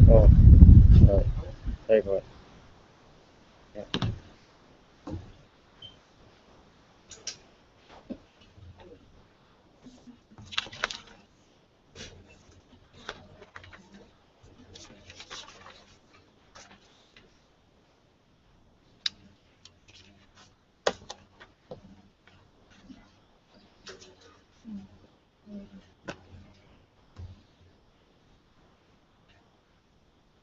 Oh, sorry for it. Yeah.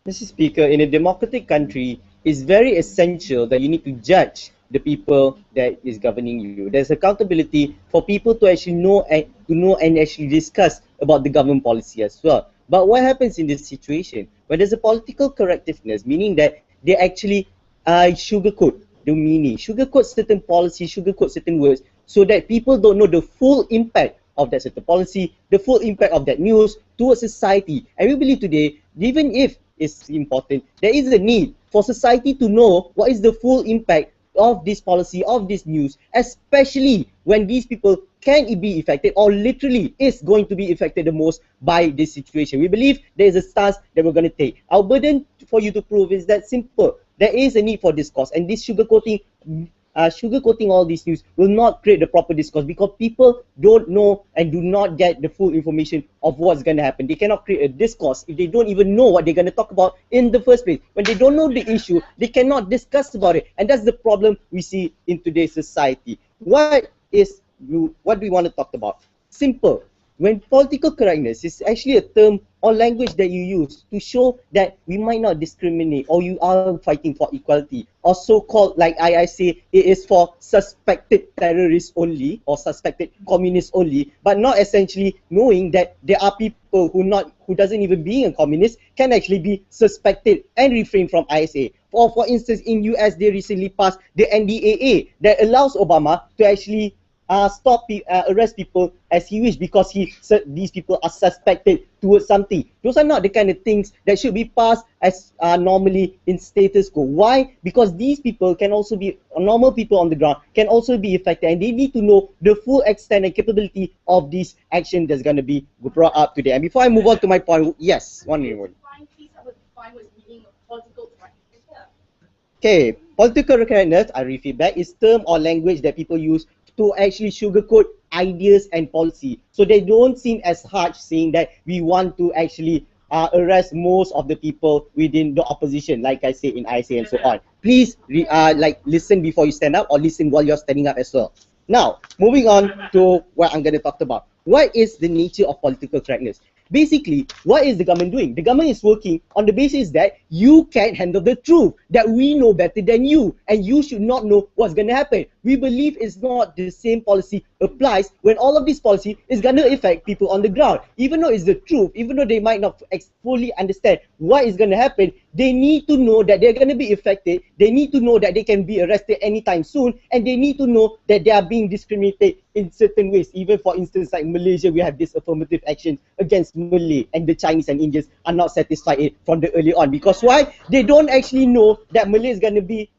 Mr. Speaker, in a democratic country, it's very essential that you need to judge the people that is governing you. There's accountability for people to actually know and actually discuss about the government policy as well. But what happens in this situation when there's a political correctiveness, meaning that they actually sugarcoat the meaning, sugarcoat certain policies, sugarcoat certain words, so that people don't know the full impact of that certain policy, the full impact of that news towards society. And we believe today, even if it's important, there is a need for society to know what is the full impact of this policy, of this news, especially when these people can be affected or literally is going to be affected the most by this situation. We believe there is a stance that we're going to take. Our burden for you to prove is that simple. There is a need for discourse, and this sugarcoating all these news will not create the proper discourse because people don't know and do not get the full information of what's going to happen. They cannot create a discourse if they don't even know what they're going to talk about in the first place. When they don't know the issue, they cannot discuss about it, and that's the problem we see in today's society. What do we want to talk about? Simple. When political correctness is actually a term or language that you use to show that we might not discriminate or you are fighting for equality, or so-called, like I say, it is for suspected terrorists only or suspected communists only, but not essentially knowing that there are people who doesn't even being a communist can actually be suspected and refrain from ISA. For instance, in US, they recently passed the NDAA that allows Obama to actually arrest people as he wish because these people are suspected towards something. Those are not the kind of things that should be passed as normally in status quo. Why? Because these people can also be normal people on the ground, can also be affected, and they need to know the full extent and capability of this action that's going to be brought up today. And before I move on to my point, yes, one minute. Okay, political correctness, I read feedback, is term or language that people use to actually sugarcoat ideas and policy. So they don't seem as harsh saying that we want to actually arrest most of the people within the opposition, like I say in ISA and so on. Please listen before you stand up or listen while you're standing up as well. Now, moving on to what I'm going to talk about. What is the nature of political correctness? Basically, what is the government doing? The government is working on the basis that you can't handle the truth, that we know better than you, and you should not know what's going to happen. we believe it's not the same policy applies when all of this policy is going to affect people on the ground. Even though it's the truth, even though they might not fully understand what is going to happen, they need to know that they're going to be affected. They need to know that they can be arrested anytime soon, and they need to know that they are being discriminated in certain ways. Even for instance, like Malaysia, we have this affirmative action against Malay, and the Chinese and Indians are not satisfied from the early on. Because why? They don't actually know that Malay is going to be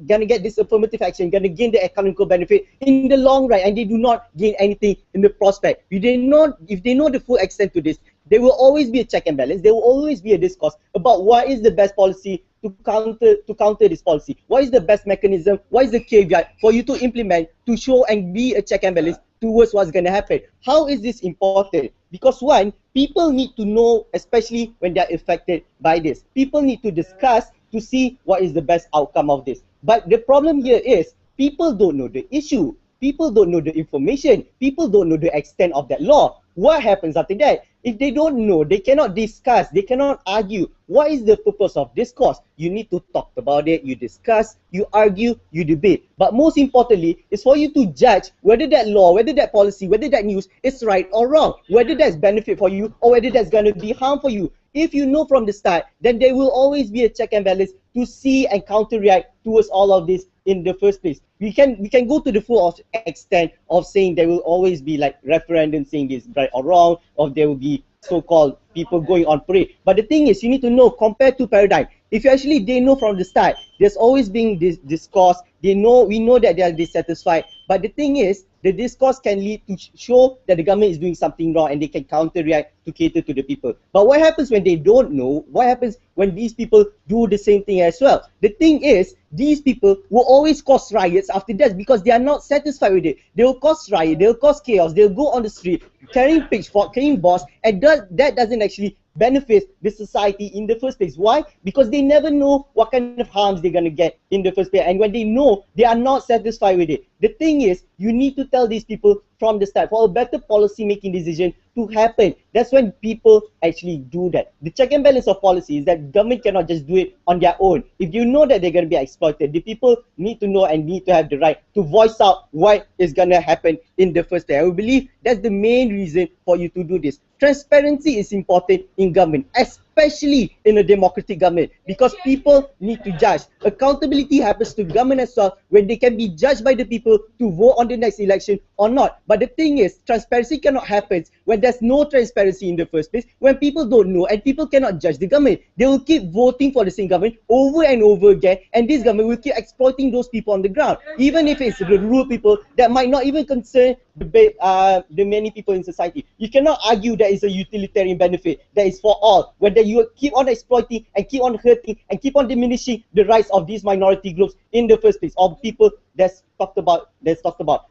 gonna get this affirmative action, gonna gain the economical benefit in the long run, and they do not gain anything in the prospect. If they know the full extent to this, there will always be a check and balance. There will always be a discourse about what is the best policy to counter this policy. What is the best mechanism? What is the caveat for you to implement to show and be a check and balance towards what's going to happen? How is this important? Because one, people need to know, especially when they are affected by this. People need to discuss to see what is the best outcome of this. But the problem here is people don't know the issue. People don't know the information. People don't know the extent of that law. What happens after that? If they don't know, they cannot discuss, they cannot argue. What is the purpose of discourse? You need to talk about it, you discuss, you argue, you debate. But most importantly, is for you to judge whether that law, whether that policy, whether that news is right or wrong, whether that's benefit for you or whether that's going to be harm for you. If you know from the start, then there will always be a check and balance to see and counter-react towards all of this in the first place. We can go to the full extent of saying there will always be like referendum saying this right or wrong, or there will be so-called people going on parade. But the thing is, you need to know, compared to paradigm, if you actually they know from the start, there's always been this discourse. We know that they are dissatisfied. But the thing is, the discourse can lead to show that the government is doing something wrong, and they can counter-react to cater to the people. But what happens when they don't know? What happens when these people do the same thing as well? The thing is, these people will always cause riots after that because they are not satisfied with it. They will cause riot, they will cause chaos, they'll go on the street carrying pitchfork, carrying boss, and that doesn't actually benefit the society in the first place. Why? Because they never know what kind of harms they're going to get in the first place. And when they know, they are not satisfied with it. The thing is, you need to tell these people from the start for a better policy making decision to happen. That's when people actually do that. The check and balance of policy is that government cannot just do it on their own. If you know that they're going to be exploited, the people need to know and need to have the right to voice out what is going to happen in the first place. I believe that's the main reason for you to do this. Transparency is important in government, especially in a democratic government, because people need to judge. Accountability happens to government as well when they can be judged by the people to vote on the next election or not. But the thing is, transparency cannot happen when there's no transparency in the first place, when people don't know and people cannot judge the government. They will keep voting for the same government over and over again, and this government will keep exploiting those people on the ground, even if it's the rural people that might not even concern the many people in society. You cannot argue that it's a utilitarian benefit that is for all, whether you keep on exploiting and keep on hurting and keep on diminishing the rights of these minority groups in the first place, or people that's talked about.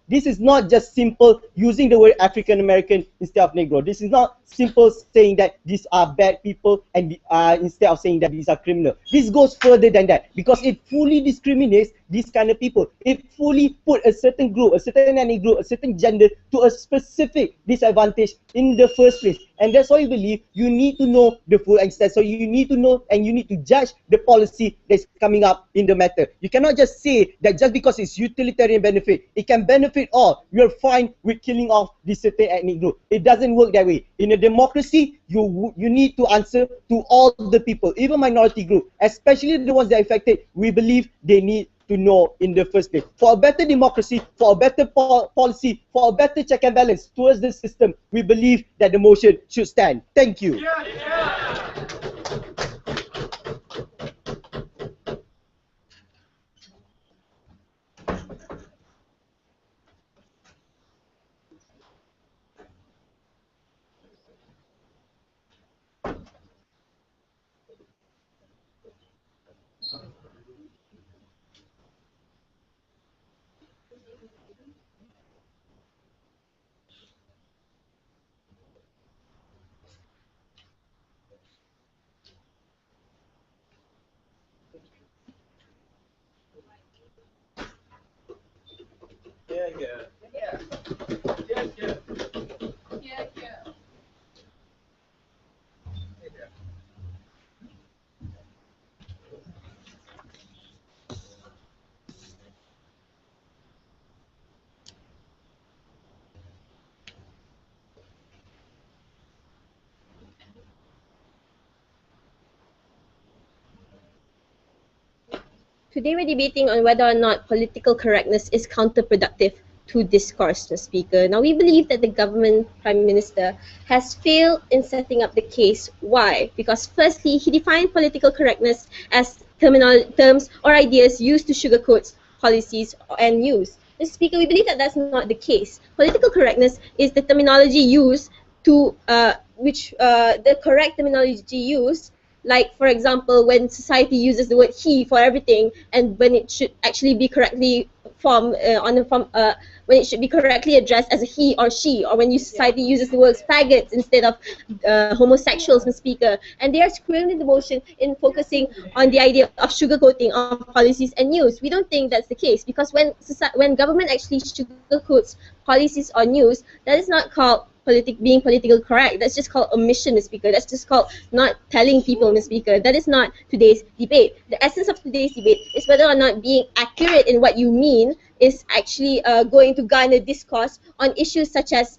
This is not just simple using the word African American instead of Negro. This is not simple saying that these are bad people and instead of saying that these are criminal. This goes further than that because it fully discriminates these kind of people. It fully put a certain group, a certain ethnic group, a certain gender to a specific disadvantage in the first place. And that's why I believe you need to know the full extent. So you need to know and you need to judge the policy that's coming up in the matter. You cannot just say that just because it's utilitarian benefit, it can benefit all. You're fine with killing off this certain ethnic group. It doesn't work that way. In a democracy, you need to answer to all the people, even minority group, especially the ones that are affected. We believe they need to know in the first place. For a better democracy, for a better policy, for a better check and balance towards the system, we believe that the motion should stand. Thank you. Today we're debating on whether or not political correctness is counterproductive to discourse, Mr. Speaker. Now, we believe that the government Prime Minister has failed in setting up the case. Why? Because firstly, he defined political correctness as terms or ideas used to sugarcoat policies and news. Mr. Speaker, we believe that that's not the case. Political correctness is the terminology used to, the correct terminology used, like for example when society uses the word he for everything and when it should actually be correctly formed when it should be correctly addressed as a he or she, or when society uses the words faggots instead of homosexuals, Mr. Speaker, and they are screwing the motion in focusing on the idea of sugarcoating of policies and news. We don't think that's the case, because when government actually sugarcoats policies or news, that is not called being politically correct. That's just called omission, Mr. Speaker. That's just called not telling people, Mr. Speaker. That is not today's debate. The essence of today's debate is whether or not being accurate in what you mean is actually going to garner discourse on issues such as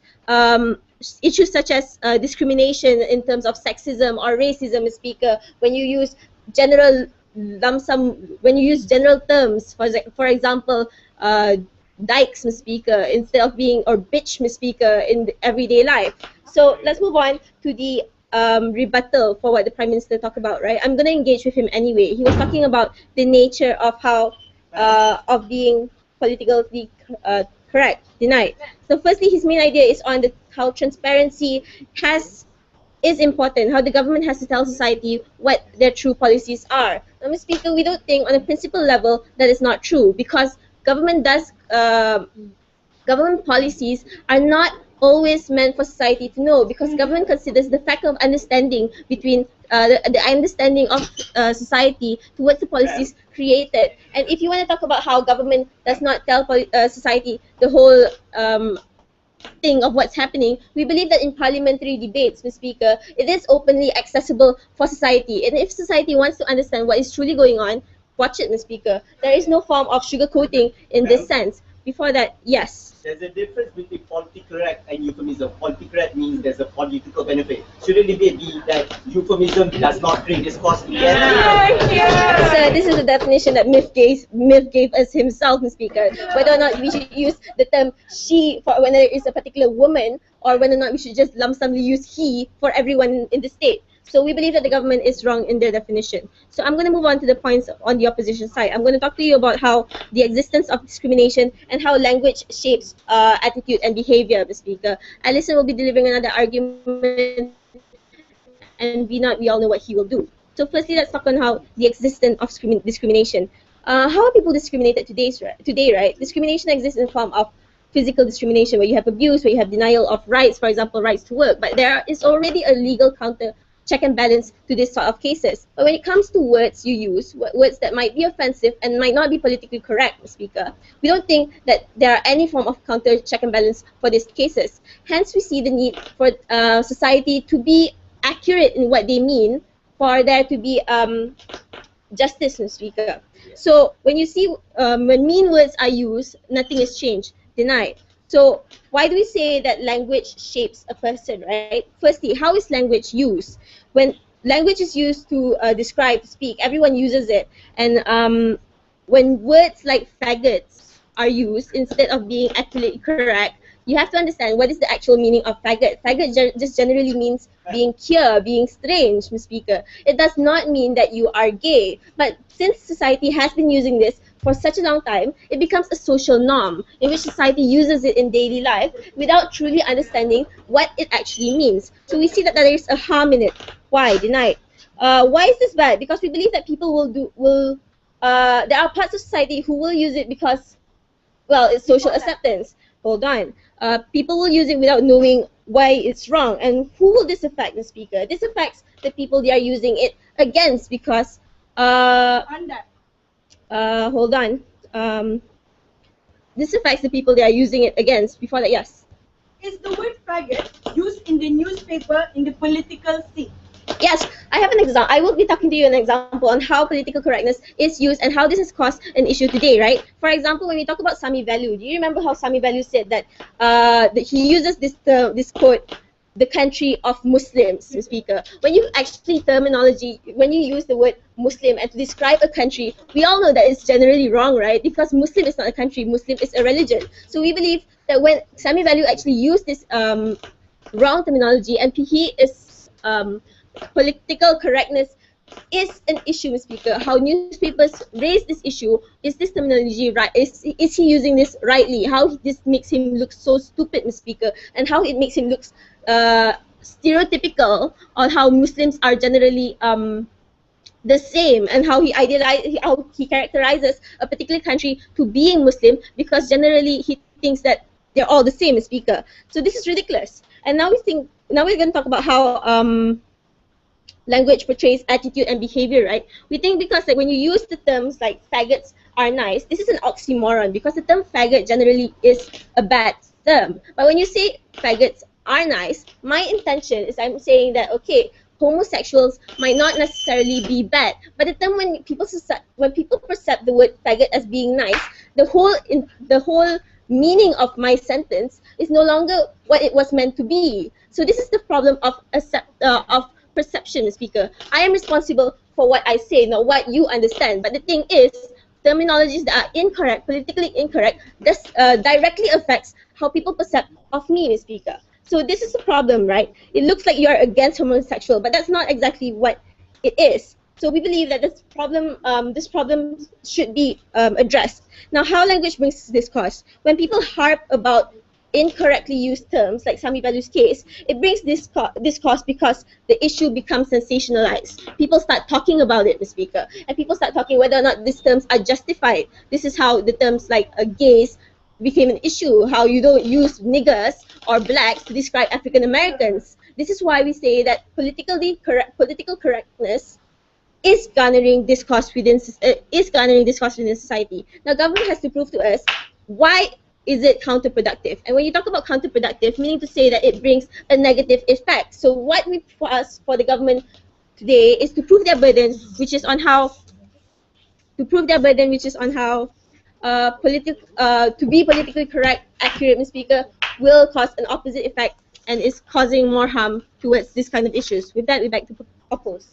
discrimination in terms of sexism or racism, Mr. Speaker. When you use general when you use general terms, for example, dykes, Mr. Speaker, instead of being, or bitch, Mr. Speaker, in the everyday life. So let's move on to the rebuttal for what the Prime Minister talked about, right? I'm going to engage with him anyway. He was talking about the nature of how, of being politically correct, denied. So firstly, his main idea is on how transparency is important, how the government has to tell society what their true policies are. Now, Mr. Speaker, we don't think on a principle level that is not true, because government policies are not always meant for society to know, because government considers the fact of understanding between the understanding of society towards the policies created. And if you want to talk about how government does not tell society the whole thing of what's happening, we believe that in parliamentary debates, Mr. Speaker, it is openly accessible for society. And if society wants to understand what is truly going on, watch it, Mr. Speaker. There is no form of sugarcoating in this sense. Before that, yes. There's a difference between politically correct and euphemism. Politically correct means there's a political benefit. Shouldn't it be that euphemism does not create discourse together? So this is the definition that Myth gave us himself, Mr. Speaker. Whether or not we should use the term she for when there is a particular woman, or whether or not we should just lump sumly use he for everyone in the state. So we believe that the government is wrong in their definition. So I'm going to move on to the points on the opposition side. I'm going to talk to you about how the existence of discrimination and how language shapes attitude and behavior, Mr. Speaker. Alison will be delivering another argument, and we all know what he will do. So firstly, let's talk on how the existence of discrimination. How are people discriminated today, right? Discrimination exists in the form of physical discrimination, where you have abuse, where you have denial of rights, for example, rights to work. But there is already a legal counter check and balance to this sort of cases. But when it comes to words you use, words that might be offensive and might not be politically correct, Mr. Speaker, we don't think that there are any form of counter check and balance for these cases. Hence, we see the need for society to be accurate in what they mean, for there to be justice, Mr. Speaker. So when you see, when mean words are used, nothing is changed, denied. So why do we say that language shapes a person, right? Firstly, how is language used? When language is used to describe, to speak, everyone uses it. And when words like faggots are used instead of being accurately correct, you have to understand what is the actual meaning of faggot. Faggot just generally means being queer, being strange, Mr. Speaker. It does not mean that you are gay. But since society has been using this for such a long time, it becomes a social norm in which society uses it in daily life without truly understanding what it actually means. So we see that there is a harm in it. Why? Denied. Why is this bad? Because we believe that people there are parts of society who will use it because, well, it's social acceptance. Hold on. People will use it without knowing why it's wrong. And who will this affect, Mr. Speaker? This affects the people they are using it against, because hold on. This affects the people they are using it against. Before that, yes. Is the word faggot used in the newspaper in the political scene? Yes, I have an example. I will be talking to you an example on how political correctness is used and how this has caused an issue today, right? For example, when we talk about Sami Value, do you remember how Sami Value said that he uses this quote, the country of Muslims, Mr. Speaker. When you actually terminology, when you use the word Muslim and to describe a country, we all know that it's generally wrong, right? Because Muslim is not a country, Muslim is a religion. So we believe that when Sami Value actually used this wrong terminology, and he is political correctness is an issue, Mr. Speaker. How newspapers raise this issue, is this terminology right? Is he using this rightly? How this makes him look so stupid, Mr. Speaker, and how it makes him look stereotypical on how Muslims are generally the same, and how how he characterizes a particular country to being Muslim, because generally he thinks that they're all the same, Mr. Speaker. So this is ridiculous. And now we're going to talk about how language portrays attitude and behavior, right? We think because like when you use the terms like faggots are nice, this is an oxymoron, because the term faggot generally is a bad term. But when you say faggots are nice, my intention is I'm saying that, okay, homosexuals might not necessarily be bad, but the term when people perceive the word faggot as being nice, the whole meaning of my sentence is no longer what it was meant to be. So this is the problem of perception, Mr. Speaker. I am responsible for what I say, not what you understand. But the thing is, terminologies that are incorrect, politically incorrect, this directly affects how people perceive of me, Mr. Speaker. So this is the problem, right? It looks like you're against homosexual, but that's not exactly what it is. So we believe that this problem should be addressed. Now, how language brings discourse? When people harp about incorrectly used terms, like Sami Value's case, it brings discourse because the issue becomes sensationalized. People start talking about it, Mr. Speaker, and people start talking whether or not these terms are justified. This is how the terms like gays became an issue, how you don't use niggers or blacks to describe African Americans. This is why we say that political correctness is garnering discourse within society. Now, government has to prove to us why is it counterproductive. And when you talk about counterproductive, meaning to say that it brings a negative effect. So what we ask for the government today is to prove their burden, which is on how to be politically correct, accurate, Mr. Speaker, will cause an opposite effect and is causing more harm towards this kind of issues. With that, we beg to oppose.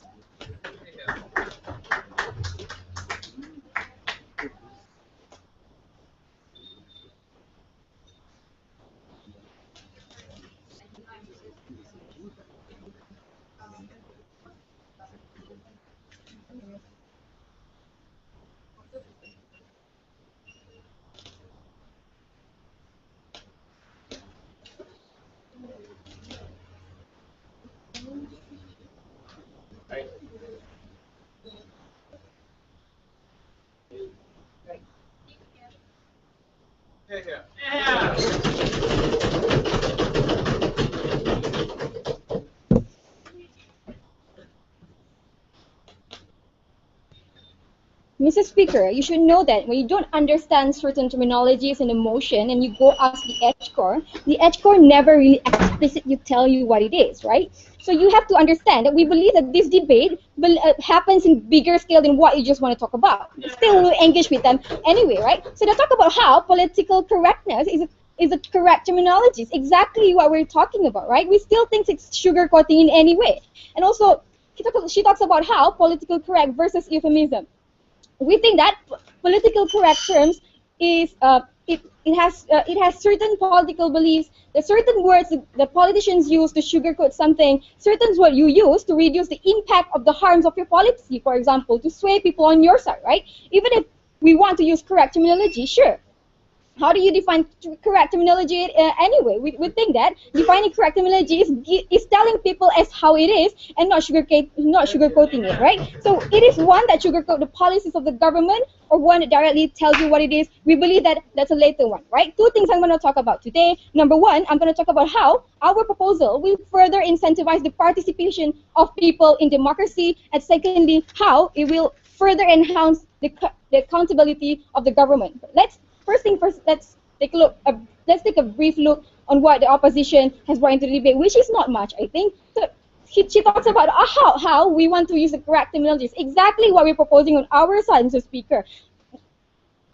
Mr. Speaker, you should know that when you don't understand certain terminologies and emotion and you go ask the edge core never really explicitly tell you what it is, right? So you have to understand that we believe that this debate happens in bigger scale than what you just want to talk about. Still, we'll engage with them anyway, right? So they talk about how political correctness is a correct terminology. It's exactly what we're talking about, right? We still think it's sugarcoating in any way. And also, she talks about how political correct versus euphemism. We think that political correct terms is it has certain political beliefs. There are certain words that politicians use to sugarcoat something. Certain words you use to reduce the impact of the harms of your policy. For example, to sway people on your side, right? Even if we want to use correct terminology, sure. How do you define correct terminology anyway? We think that defining correct terminology is telling people as how it is and not sugarcoating it, right? So it is one that sugarcoat the policies of the government or one that directly tells you what it is. We believe that that's a later one, right? Two things I'm going to talk about today. Number one, I'm going to talk about how our proposal will further incentivize the participation of people in democracy, and secondly, how it will further enhance the accountability of the government. First thing first, let's take a look. Let's take a brief look on what the opposition has brought into the debate, which is not much, I think. So she talks about how we want to use the correct terminologies. Exactly what we're proposing on our side, Mr. Speaker.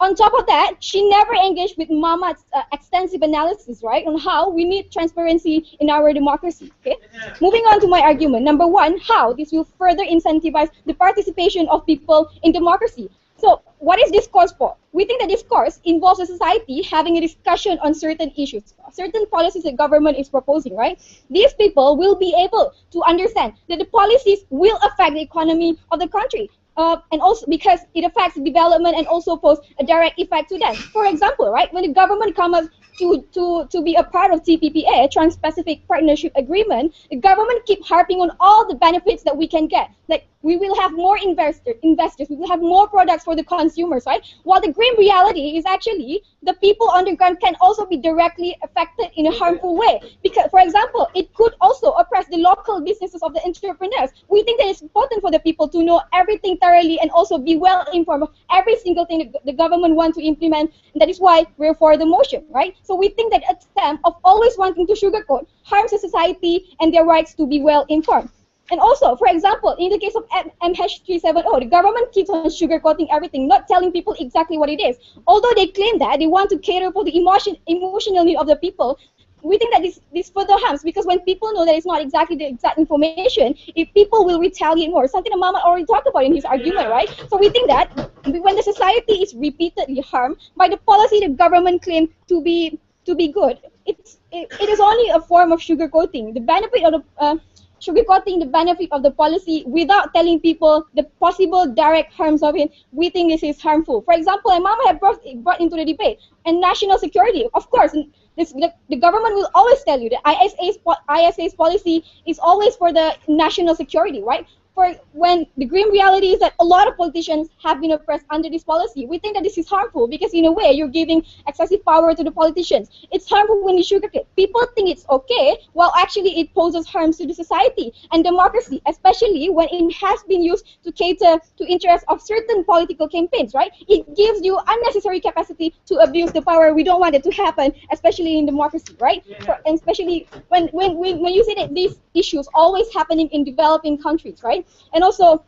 on top of that, she never engaged with Mama's extensive analysis, right, on how we need transparency in our democracy. Okay. Moving on to my argument. Number one, how this will further incentivize the participation of people in democracy. So, what is discourse for? We think that discourse involves a society having a discussion on certain issues, certain policies the government is proposing, right? These people will be able to understand that the policies will affect the economy of the country. And also because it affects development and also pose a direct effect to them. For example, right, when the government comes up to be a part of TPPA, Trans-Pacific Partnership Agreement, the government keep harping on all the benefits that we can get. Like we will have more investors, we will have more products for the consumers, right? While the grim reality is actually the people on the ground can also be directly affected in a harmful way. Because, for example, it could also oppress the local businesses of the entrepreneurs. We think that it's important for the people to know everything thoroughly and also be well informed of every single thing that the government wants to implement. And that is why we're for the motion, right? So we think that attempt of always wanting to sugarcoat harms the society and their rights to be well informed. And also, for example, in the case of MH370, the government keeps on sugarcoating everything, not telling people exactly what it is. Although they claim that they want to cater for the emotional need of the people, we think that this further harms, because when people know that it's not exactly the exact information, if people will retaliate more, something that Mama already talked about in his argument, right? So we think that when the society is repeatedly harmed by the policy the government claims to be good, it is only a form of sugarcoating. The benefit of the sugarcoating the benefit of the policy without telling people the possible direct harms of it, we think this is harmful. For example, and Mama had brought into the debate, and national security. Of course, the government will always tell you that ISA's policy is always for the national security, right? For when the grim reality is that a lot of politicians have been oppressed under this policy. We think that this is harmful because in a way you're giving excessive power to the politicians. It's harmful when you sugarcoat. People think it's okay, while actually it poses harms to the society and democracy, especially when it has been used to cater to interests of certain political campaigns, right? It gives you unnecessary capacity to abuse the power. We don't want it to happen, especially in democracy, right? And especially when you see that these issues always happening in developing countries, right? And also,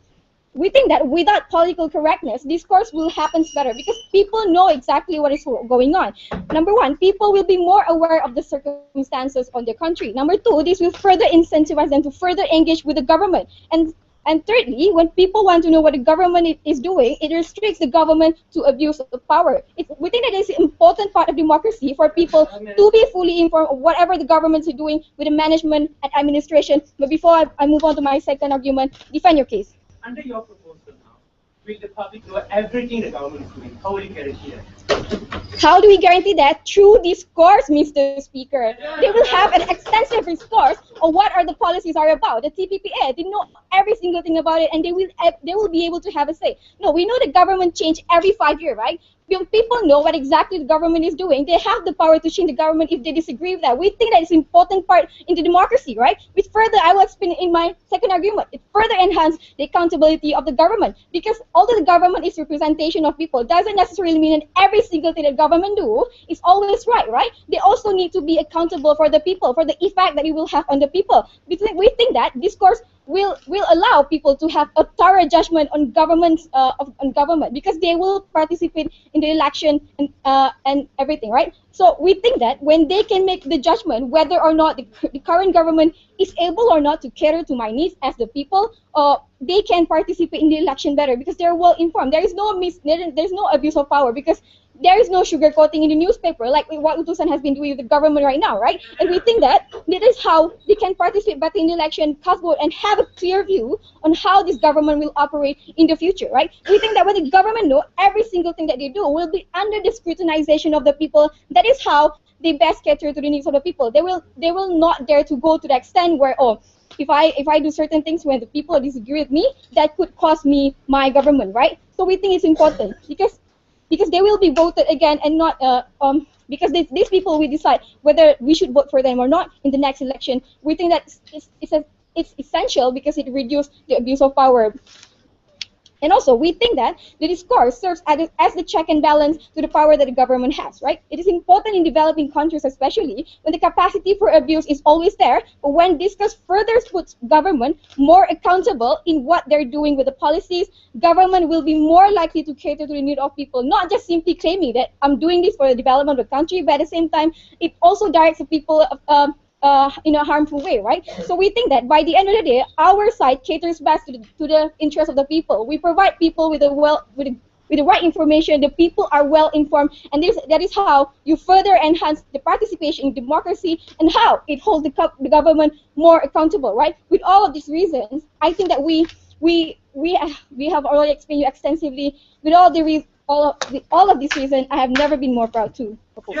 we think that without political correctness, discourse will happen better because people know exactly what is going on. Number one, people will be more aware of the circumstances on their country. Number two, this will further incentivize them to further engage with the government. And thirdly, when people want to know what the government is doing, it restricts the government to abuse of power. We think that it is an important part of democracy for people to be fully informed of whatever the government is doing with the management and administration. But before I move on to my second argument, defend your case. Under your proposal now, will the public know everything the government is doing? How will you guarantee that? How do we guarantee that? Through discourse, Mr. Speaker. They will have an extensive discourse on what are the policies are about. The TPPA, they know every single thing about it, and they will be able to have a say. No, we know the government change every 5 years, right? When people know what exactly the government is doing, they have the power to change the government if they disagree with that. We think that it's an important part in the democracy, right? Which further, I will explain in my second argument, it further enhances the accountability of the government. Because although the government is representation of people, doesn't necessarily mean that every single thing that government do is always right? They also need to be accountable for the people, for the effect that it will have on the people. We think that discourse will allow people to have a thorough judgment on government, because they will participate in the election and everything, right? So we think that when they can make the judgment whether or not the current government is able or not to cater to my needs as the people, they can participate in the election better because they're well informed. There's no abuse of power because there is no sugarcoating in the newspaper like what Utusan has been doing with the government right now, right? And we think that is how they can participate better in the election, cast vote, and have a clear view on how this government will operate in the future, right? We think that when the government know every single thing that they do will be under the scrutinization of the people, that is how they best cater to the needs of the people. They will not dare to go to the extent where, if I do certain things when the people disagree with me, that could cost me my government, right? So we think it's important because they will be voted again and not because these people will decide whether we should vote for them or not in the next election. We think that it's essential because it reduces the abuse of power. And also, we think that the discourse serves as the check and balance to the power that the government has, right? It is important in developing countries, especially when the capacity for abuse is always there, but when discourse further puts government more accountable in what they're doing with the policies, government will be more likely to cater to the need of people, not just simply claiming that I'm doing this for the development of the country, but at the same time, it also directs the people in a harmful way, right? So we think that by the end of the day, our side caters best to the interest of the people. We provide people with the right information. The people are well informed, and that is how you further enhance the participation in democracy and how it holds the government more accountable, right? With all of these reasons, I think that we have already explained you extensively. With all of these reasons, I have never been more proud to propose.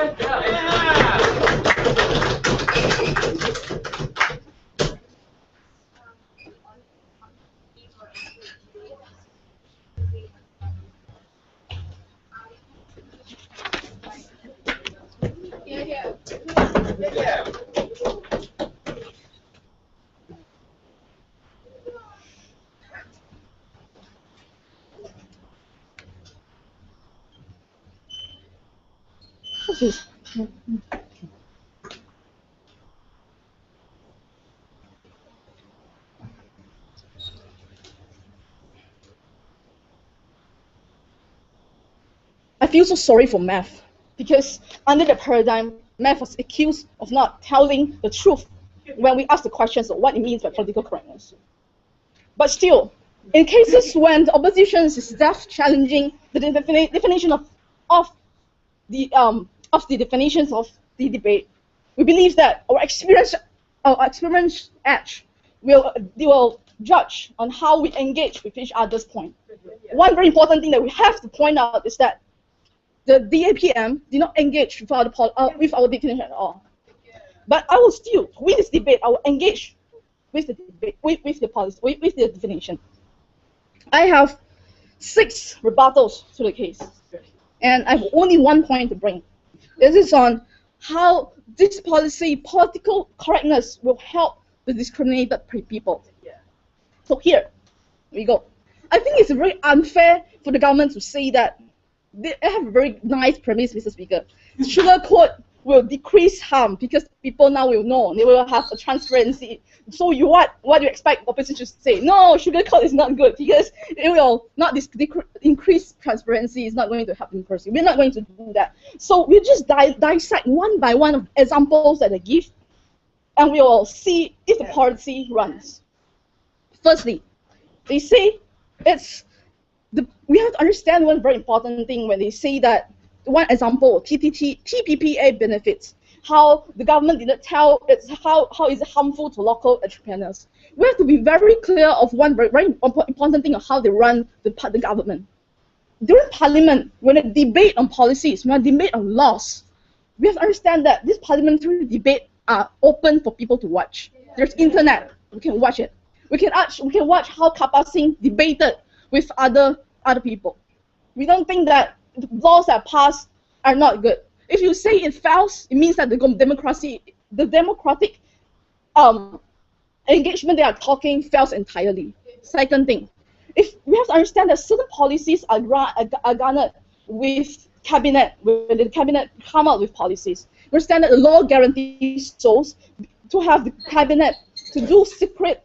I feel so sorry for math because under the paradigm, math was accused of not telling the truth when we ask the questions of what it means by political correctness. But still, in cases when the opposition is just challenging the definition of the definitions of the debate, we believe that our experience edge will judge on how we engage with each other's point. One very important thing that we have to point out is that the DAPM did not engage with our definition at all. But I will still, with this debate, I will engage with the debate, with the policy, with the definition. I have 6 rebuttals to the case, and I have only one point to bring. This is on how this political correctness, will help the discriminated people. So here we go. I think it's very unfair for the government to say that they have a very nice premise, Mr. Speaker. Sugar coat will decrease harm because people now will know. They will have a transparency. So what do you expect opposition to say? No, sugar coat is not good because it will not increase transparency. It's not going to help democracy. We're not going to do that. So we just dissect one by one of examples that they give, and we will see if the policy runs. Firstly, they say we have to understand one very important thing when they say that one example, TPPA benefits, how the government didn't tell how is it harmful to local entrepreneurs. We have to be very clear of one very important thing of how they run the government. During Parliament, when a debate on policies, when a debate on laws, we have to understand that this parliamentary debate are open for people to watch. There's internet, we can watch it. We can watch how Kappa Singh debated with other people. We don't think that the laws that passed are not good. If you say it fails, it means that the democratic engagement they are talking fails entirely. Second thing, if we have to understand that certain policies are garnered with cabinet, when the cabinet come out with policies. We understand that the law guarantees those to have the cabinet to do secret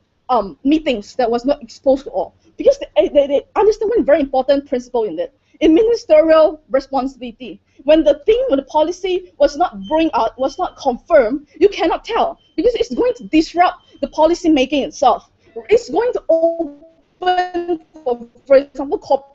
meetings that was not exposed to all. Because they understand one very important principle in it. In ministerial responsibility, when the policy was not confirmed, you cannot tell because it's going to disrupt the policy making itself. It's going to open, for example,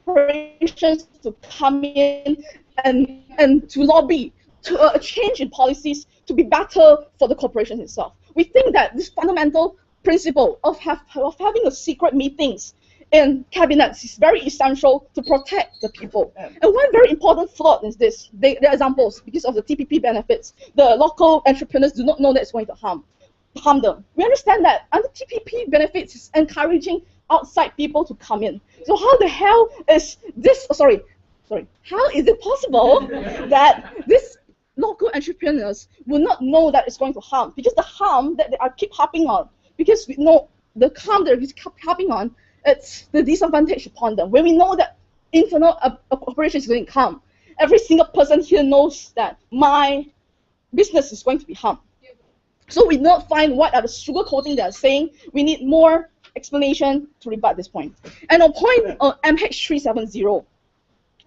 corporations to come in and to lobby to a change in policies to be better for the corporation itself. We think that this fundamental principle of having a secret meetings in cabinets is very essential to protect the people. And one very important flaw is this. The examples, because of the TPP benefits, the local entrepreneurs do not know that it's going to harm them. We understand that under TPP benefits is encouraging outside people to come in. So how the hell is this, how is it possible that this local entrepreneurs will not know that it's going to harm? Because the harm that they keep harping on, because we know the harm that they keep harping on it's the disadvantage upon them. When we know that internal operation is going to come, every single person here knows that my business is going to be harmed. So we not find what are the sugarcoating they are saying. We need more explanation to rebut this point. And on point on MH370,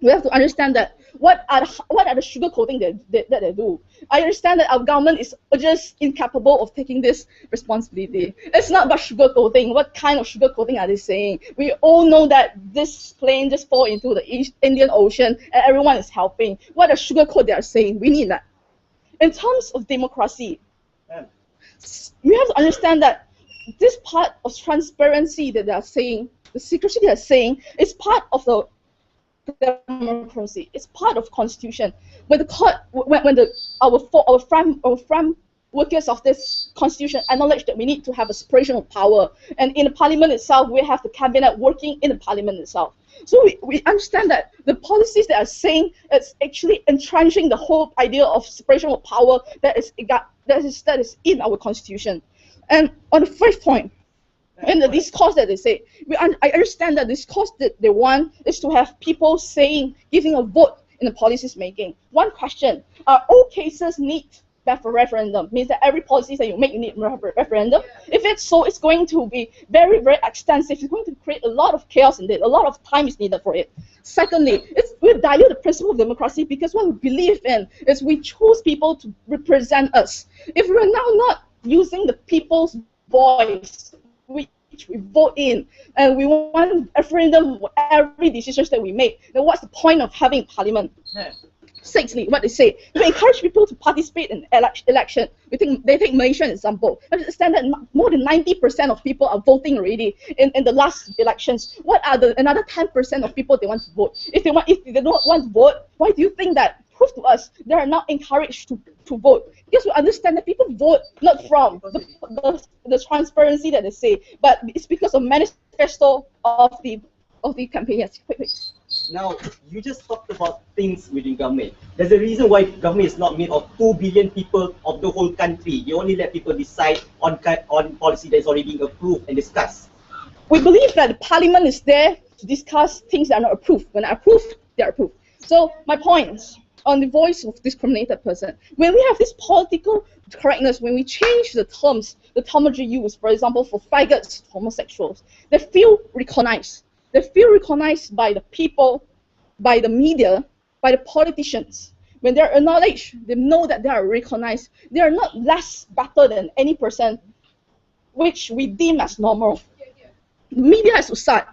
we have to understand that what are the sugarcoating that they do. I understand that our government is just incapable of taking this responsibility. It's not about sugarcoating. What kind of sugarcoating are they saying? We all know that this plane just fall into the Indian Ocean and everyone is helping. What a sugarcoat they are saying. We need that. In terms of democracy, we have to understand that this part of transparency that they are saying, the secrecy they are saying, is part of the democracy. It's part of constitution. When the court, our front workers of this constitution acknowledge that we need to have a separation of power, and in the parliament itself, we have the cabinet working in the parliament itself. So we understand that the policies that are saying it's actually entrenching the whole idea of separation of power that is in our constitution. And on the first point, in the discourse that they say, I understand that this discourse that they want is to have people saying, giving a vote in the policies making. One question, are all cases need referendum? Means that every policy that you make, you need referendum? If it's so, it's going to be very, very extensive. It's going to create a lot of chaos in it. A lot of time is needed for it. Secondly, we dilute the principle of democracy because what we believe in is we choose people to represent us. If we're now not using the people's voice, which we vote in, and we want referendum for every decision that we make, then what's the point of having parliament? Sixthly, what they say, to encourage people to participate in election. They take Malaysia as an example. But understand that more than 90% of people are voting already in the last elections. What are the another 10% of people they want to vote? If they don't want to vote, why do you think that? Prove to us they are not encouraged to vote? Because we understand that people vote not from the transparency that they say, but it's because of manifesto of the campaign. Yes, quick. Now, you just talked about things within government. There's a reason why government is not made of 2 billion people of the whole country. You only let people decide on policy that is already being approved and discussed. We believe that the parliament is there to discuss things that are not approved. When approved, they are approved. So my points on the voice of discriminated person. When we have this political correctness, when we change the terms, the terminology used, for example, for faggots, homosexuals, they feel recognized. They feel recognized by the people, by the media, by the politicians. When they're acknowledged, they know that they are recognized. They are not less better than any person which we deem as normal. The media has to start,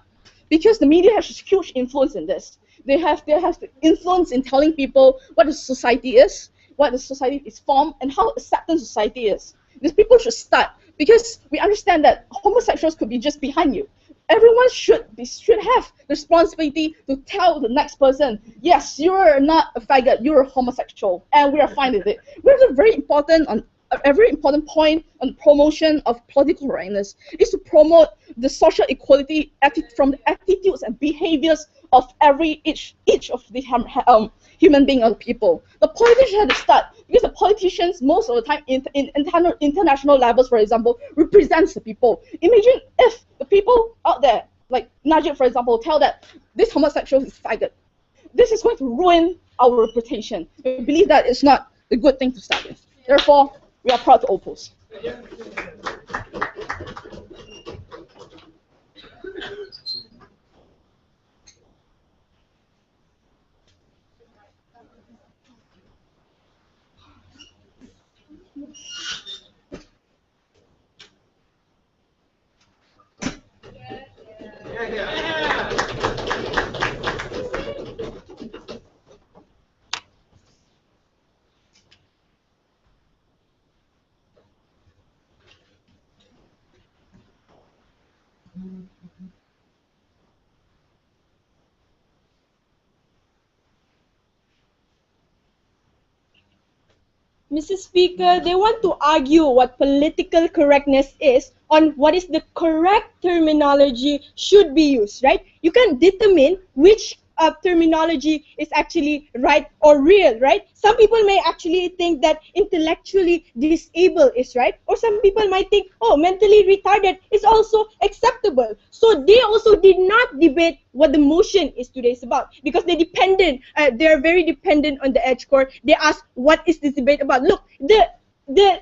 because the media has a huge influence in this. They have the influence in telling people what the society is, what the society is formed, and how acceptant society is. These people should start, because we understand that homosexuals could be just behind you. Everyone should have the responsibility to tell the next person, yes, you're not a faggot, you're a homosexual, and we are fine with it. We have a very important point on promotion of political correctness is to promote the social equality from the attitudes and behaviors of each of the human being or people. The politicians have to start, because the politicians most of the time in international levels, for example, represents the people. Imagine if the people out there, like Najib, for example, tell that this homosexual is faggot. This is going to ruin our reputation. We believe that it's not a good thing to start with. Therefore, we are proud to oppose. Mr. Speaker, they want to argue what political correctness is on what is the correct terminology should be used, right? You can determine which terminology is actually right or real, right? Some people may actually think that intellectually disabled is right, or some people might think, oh, mentally retarded is also acceptable. So they also did not debate what the motion is today is about, because they are very dependent on the edge court. They ask, what is this debate about? Look, the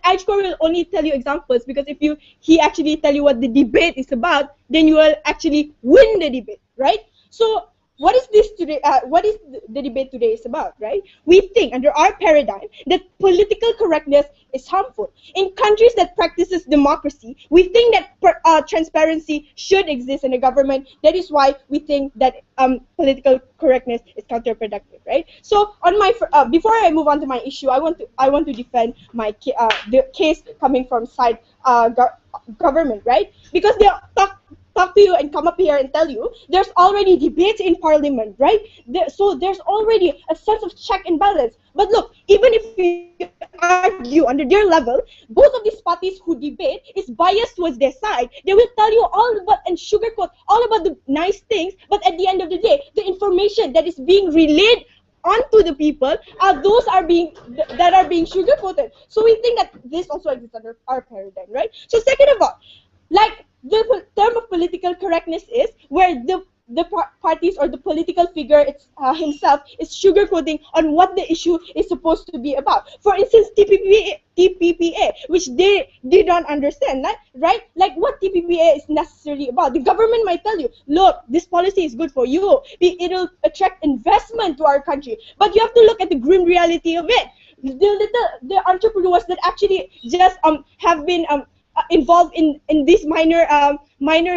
edge court will only tell you examples, because if he actually tell you what the debate is about, then you will actually win the debate, right? So what is this today? What is the debate today is about, right? We think under our paradigm that political correctness is harmful. In countries that practices democracy, we think that transparency should exist in the government. That is why we think that political correctness is counterproductive, right? So on my before I move on to my issue, I want to defend my the case coming from side government, right? Because they talk to you and come up here and tell you there's already debates in parliament, right? So there's already a sense of check and balance. But look, even if you argue under their level, both of these parties who debate is biased towards their side. They will tell you all about and sugarcoat all about the nice things, but at the end of the day, the information that is being relayed onto the people are those that are being sugarcoated. So we think that this also exists under our paradigm, right? So second of all, like the term of political correctness is where the parties or the political figure himself is sugarcoating on what the issue is supposed to be about. For instance, TPPA, which they don't understand, right? Like what TPPA is necessarily about. The government might tell you, look, this policy is good for you. It'll attract investment to our country. But you have to look at the grim reality of it. The entrepreneurs that actually just have been involved in these minor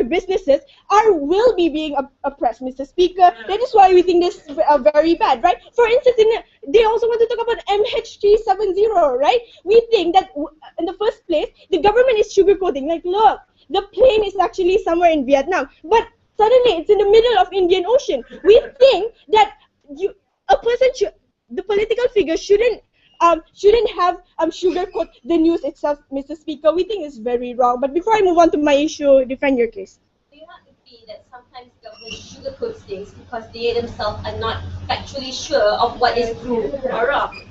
businesses will be being oppressed, Mr. Speaker. That is why we think this is very bad, right? For instance, they also want to talk about MH370, right? We think that in the first place, the government is sugarcoating. Like, look, the plane is actually somewhere in Vietnam, but suddenly it's in the middle of Indian Ocean. We think that the political figure shouldn't have sugarcoat the news itself, Mr. Speaker. We think it's very wrong. But before I move on to my issue, defend your case. Do you not agree that sometimes government sugarcoats things because they themselves are not factually sure of what is true or wrong?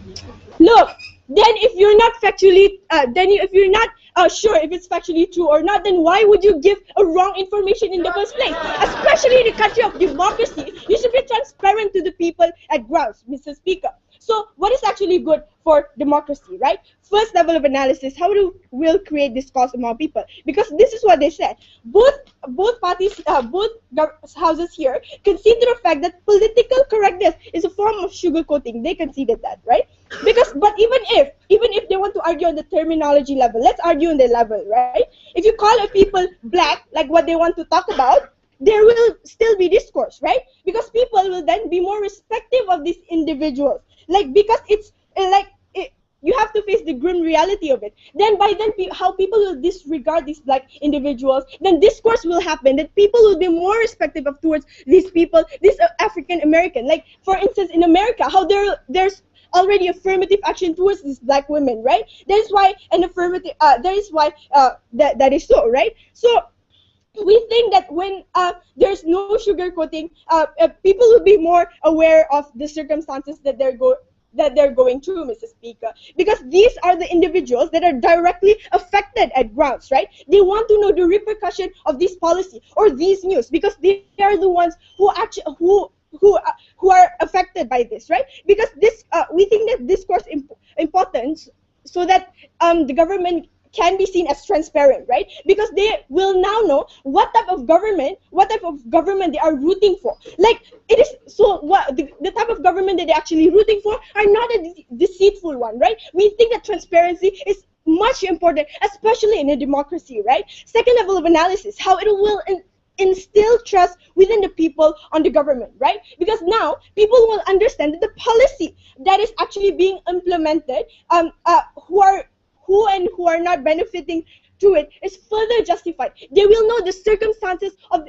Look, then if you're not factually, if you're not sure if it's factually true or not, then why would you give a wrong information in the first place? Especially in the country of democracy, you should be transparent to the people at grounds, Mr. Speaker. So what is actually good for democracy, right? First level of analysis, how we'll create discourse among people? Because this is what they said. Both parties, both houses here concede to the fact that political correctness is a form of sugarcoating. They conceded that, right? But even if they want to argue on the terminology level, let's argue on the level, right? If you call a people black, like what they want to talk about, there will still be discourse, right? Because people will then be more respective of these individuals. Because it's you have to face the grim reality of it. Then how people will disregard these black individuals, then discourse will happen, that people will be more respective towards these people, these African American. Like, for instance, in America, how there's already affirmative action towards these black women, right? That is why that is so, right? So we think that when there's no sugarcoating, people will be more aware of the circumstances that they're going through, Mr. Speaker, because these are the individuals that are directly affected at grounds, right? They want to know the repercussion of this policy or these news, because they are the ones who are affected by this, right? Because this we think that discourse important so that the government can be seen as transparent, right? Because they will now know what type of government they are rooting for. Like, it is so what the type of government that they're actually rooting for are not a deceitful one, right? We think that transparency is much important, especially in a democracy, right? Second level of analysis, how it will instill trust within the people on the government, right? Because now people will understand that the policy that is actually being implemented, who are not benefiting through it, is further justified. They will know the circumstances of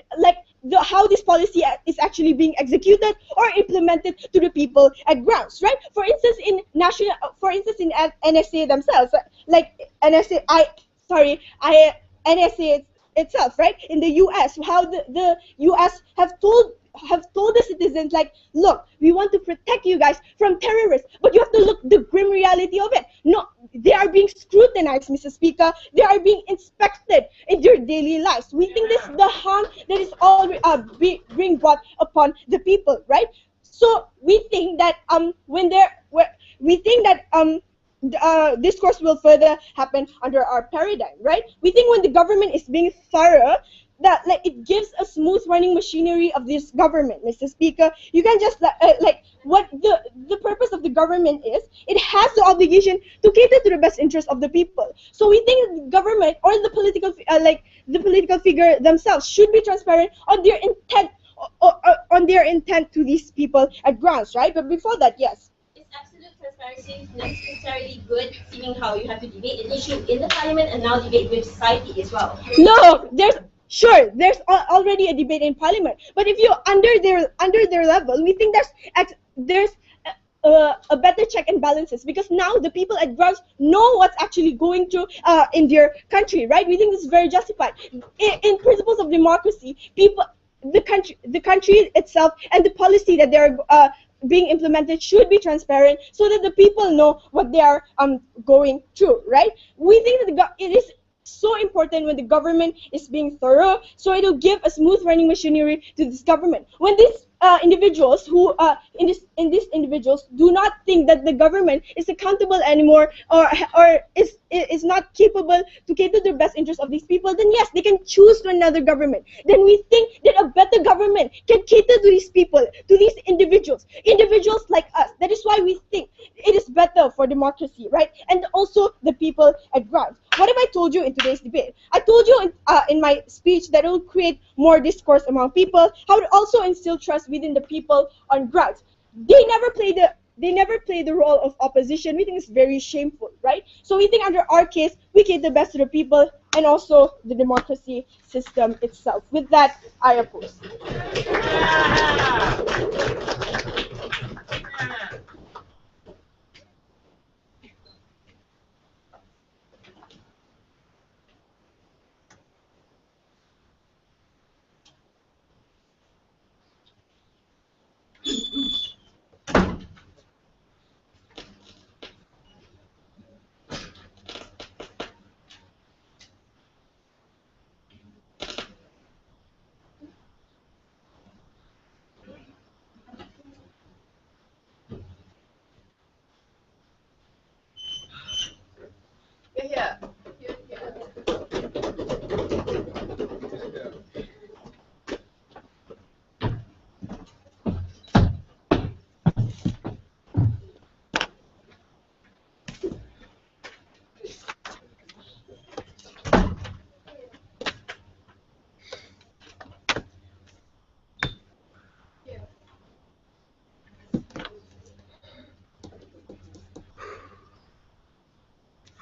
how this policy is actually being executed or implemented to the people at grounds, right? For instance, in NSA themselves, NSA itself, right? In the U.S., how the U.S. have told the citizens, like, look, we want to protect you guys from terrorists, but you have to look the grim reality of it. No, they are being scrutinized, Mr. Speaker. They are being inspected in their daily lives. We think this is the harm that is all being brought upon the people, right? So we think that discourse will further happen under our paradigm, right? We think when the government is being thorough, that like it gives a smooth running machinery of this government, Mr. Speaker. You can just like what the purpose of the government is. It has the obligation to cater to the best interest of the people. So we think the government or the political figure themselves should be transparent on their intent on their intent to these people at grounds, right? But before that, yes. Is absolute transparency necessarily good, seeing how you have to debate an issue in the parliament and now debate with society as well? No, there's already a debate in parliament, but if you're under their level, we think there's a better check and balances, because now the people at grounds know what's actually going to in their country, right? We think this is very justified. In principles of democracy, the country itself and the policy that they're being implemented should be transparent, so that the people know what they are going through, right? We think that it is so important when the government is being thorough, so it will give a smooth running machinery to this government. When these individuals individuals do not think that the government is accountable anymore, or is not capable to cater to the best interest of these people, then yes, they can choose to another government. Then we think that a better government can cater to these people, to these individuals like us. That is why we think it is better for democracy, right? And also the people at ground. What have I told you in today's debate? I told you in my speech that it will create more discourse among people, how it also instill trust within the people on grounds. They never play the role of opposition. We think it's very shameful, right? So we think under our case, we cater best to the people and also the democracy system itself. With that, I oppose.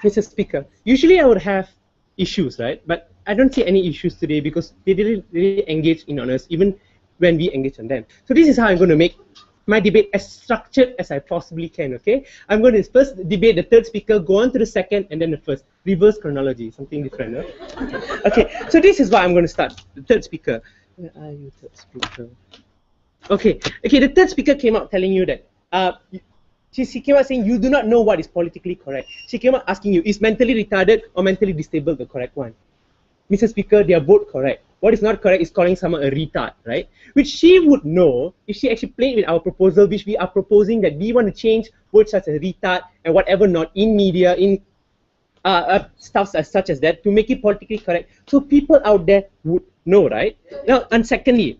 Mr. Speaker, usually I would have issues, right? But I don't see any issues today because they didn't really engage in on us, even when we engage on them. So this is how I'm going to make my debate as structured as I possibly can, okay? I'm going to first debate the third speaker, go on to the second, and then the first. Reverse chronology, something different, right? Okay, so this is why I'm going to start. The third speaker. Where are you, third speaker? Okay, the third speaker came out telling you that she came out saying you do not know what is politically correct. She came out asking you, is mentally retarded or mentally disabled the correct one? Mr. Speaker, they are both correct. What is not correct is calling someone a retard, right? Which she would know if she actually played with our proposal, which we are proposing that we want to change words such as retard and whatever not in media, in stuff such as that, to make it politically correct, so people out there would know, right? Now, and secondly,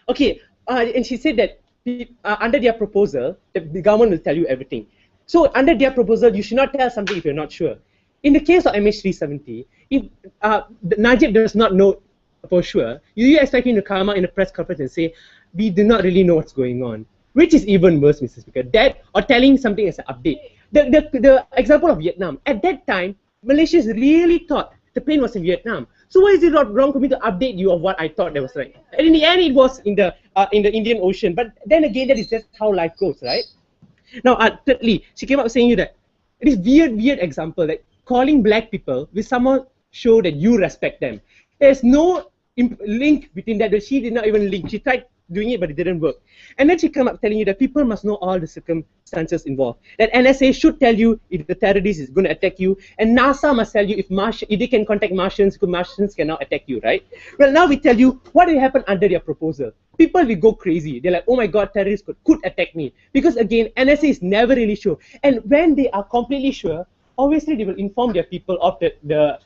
okay, and she said that under their proposal, the government will tell you everything. So under their proposal, you should not tell something if you're not sure. In the case of MH370, if Najib does not know for sure, you expect him to come out in a press conference and say, we do not really know what's going on, which is even worse, Mr. Speaker. That or telling something as an update. The example of Vietnam, at that time, Malaysians really thought the plane was in Vietnam. So why is it not wrong for me to update you of what I thought that was right? And in the end, it was in the Indian Ocean. But then again, that is just how life goes, right? Now, thirdly, she came up saying you that it is weird example that calling black people will somehow show that you respect them. There's no link between that. She did not even link. She tried doing it, but it didn't work. And then she come up telling you that people must know all the circumstances involved. That NSA should tell you if the terrorist is going to attack you, and NASA must tell you if they can contact Martians, because Martians cannot attack you, right? Well, now we tell you what will happen under their proposal. People will go crazy. They're like, oh my God, terrorists could attack me. Because again, NSA is never really sure. And when they are completely sure, obviously they will inform their people of the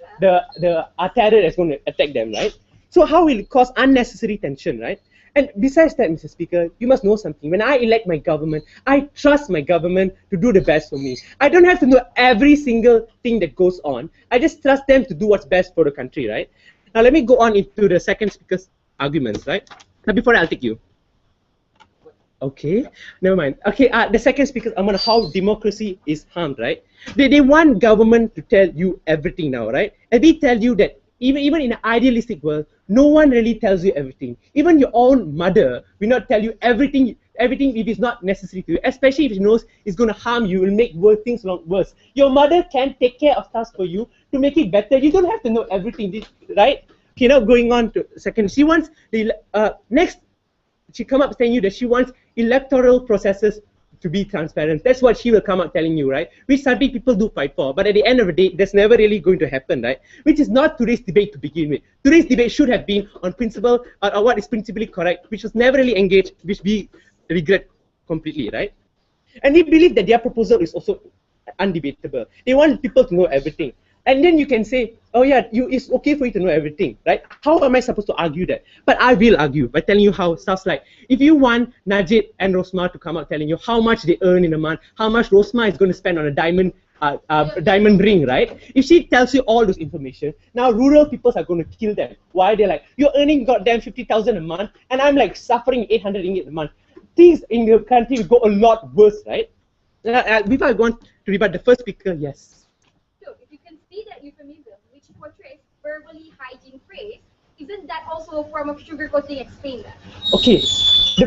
terror that's going to attack them, right? So how will it cause unnecessary tension, right? And besides that, Mr. Speaker, you must know something. When I elect my government, I trust my government to do the best for me. I don't have to know every single thing that goes on. I just trust them to do what's best for the country, right? Now let me go on into the second speaker's arguments, right? Now before I'll take you. Okay, never mind. Okay, the second speaker, I'm on how democracy is harmed, right? They want government to tell you everything now, right? And we tell you that even in an idealistic world, no one really tells you everything. Even your own mother will not tell you everything if it's not necessary to you, especially if she knows it's going to harm you, will make things worse. Your mother can take care of stuff for you to make it better. You don't have to know everything, right? Okay, now going on to second, she wants the next. She come up saying you that she wants electoral processes to be transparent. That's what she will come out telling you, right? Which something people do fight for, but at the end of the day, that's never really going to happen, right? Which is not today's debate to begin with. Today's debate should have been on principle, or what is principally correct, which was never really engaged, which we regret completely, right? And we believe that their proposal is also undebatable. They want people to know everything. And then you can say, oh yeah, it's okay for you to know everything, right? How am I supposed to argue that? But I will argue by telling you how stuff like, if you want Najib and Rosma to come out telling you how much they earn in a month, how much Rosma is going to spend on a diamond ring, right? If she tells you all this information, now rural people are going to kill them. Why? They're like, you're earning goddamn 50,000 a month, and I'm like suffering 800 ringgit a month. Things in the country will go a lot worse, right? Before I go on to rebut the first speaker, yes. That euphemism, which portrays verbally hygiene phrase, isn't that also a form of sugarcoating? Explain that. Okay,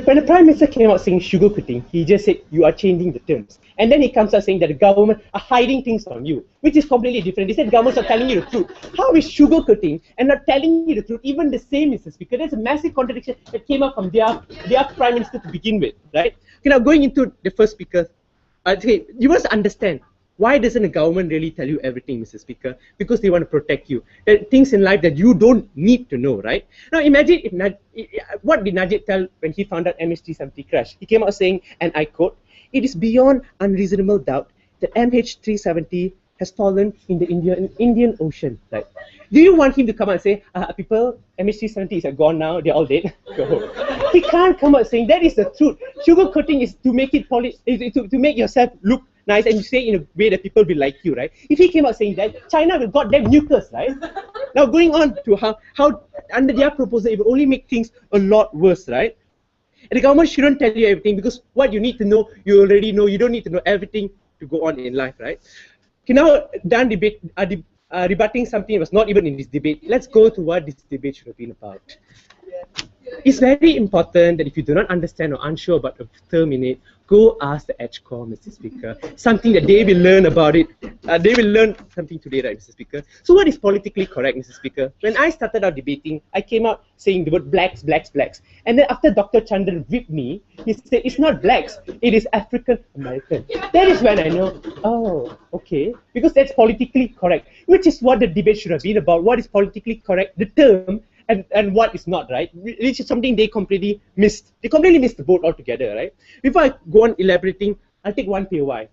when the Prime Minister came out saying sugarcoating, he just said you are changing the terms. And then he comes out saying that the government are hiding things from you, which is completely different. They said governments are telling you the truth. How is sugarcoating and not telling you the truth even the same, Mr. Speaker? There's a massive contradiction that came up from their Prime Minister to begin with, right? Okay, now going into the first speaker, okay, you must understand, why doesn't the government really tell you everything, Mr. Speaker? Because they want to protect you. There are things in life that you don't need to know, right? Now imagine what did Najib tell when he found out MH370 crashed? He came out saying, and I quote, "It is beyond unreasonable doubt that MH370 has fallen in the Indian Ocean." Right? Do you want him to come out and say, people, MH370 is gone now, they're all dead? Go. He can't come out saying that is the truth. Sugarcoating is to make it to make yourself look nice, and you say in a way that people will like you, right? If he came out saying that, China will goddamn nuke us, right? Now going on to how under their proposal, it will only make things a lot worse, right? And the government shouldn't tell you everything, because what you need to know, you already know. You don't need to know everything to go on in life, right? Okay, now done rebutting something that was not even in this debate. Let's go to what this debate should have been about. It's very important that if you do not understand or unsure about a term in it, go ask the EdgeCore, Mr. Speaker. Something that they will learn about it. They will learn something today, right, Mr. Speaker? So what is politically correct, Mr. Speaker? When I started out debating, I came out saying the word blacks, blacks, blacks. And then after Dr. Chandran whipped me, he said, it's not blacks, it is African American. That is when I know, oh, okay. Because that's politically correct, which is what the debate should have been about. What is politically correct, the term, and what is not, right? Which is something they completely missed. They completely missed the boat altogether, right? Before I go on elaborating, I'll take one POI.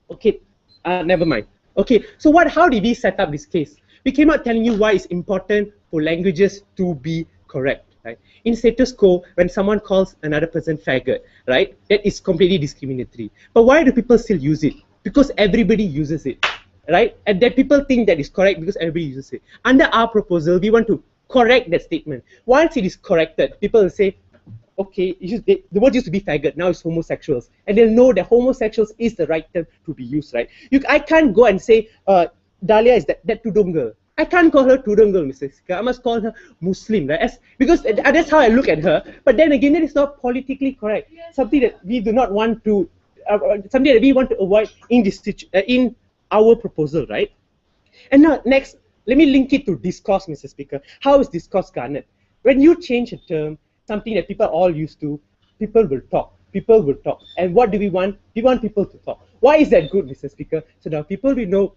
Okay, never mind. Okay, so how did we set up this case? We came out telling you why it's important for languages to be correct, right? In status quo, when someone calls another person faggot, right, that is completely discriminatory. But why do people still use it? Because everybody uses it, right? And that people think that is correct because everybody uses it. Under our proposal, we want to correct that statement. Once it is corrected, people will say, okay, the word used to be faggot, now it's homosexuals. And they'll know that homosexuals is the right term to be used, right? I can't go and say, Dahlia is that tudung girl. I can't call her tudung girl, Mr. Speaker. I must call her Muslim, right? Because that's how I look at her. But then again, that is not politically correct. Something that we do not want to, something that we want to avoid in our proposal, right? And now, next, let me link it to discourse, Mr. Speaker. How is discourse garnered? When you change a term, something that people are all used to, people will talk. People will talk. And what do we want? We want people to talk. Why is that good, Mr. Speaker? So now people will know